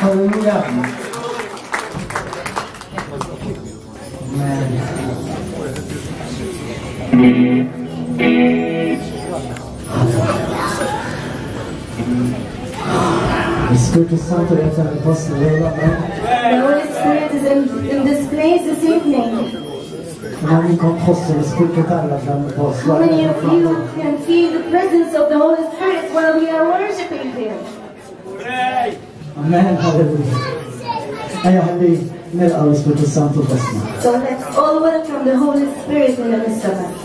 Hallelujah. Espírito Santo entra no vosso meio, amém. The Holy Spirit is in this place this evening. How many of you can feel the presence of the Holy Spirit while we are worshiping Him? Amen. Hallelujah. So let's all welcome the Holy Spirit in the midst of us.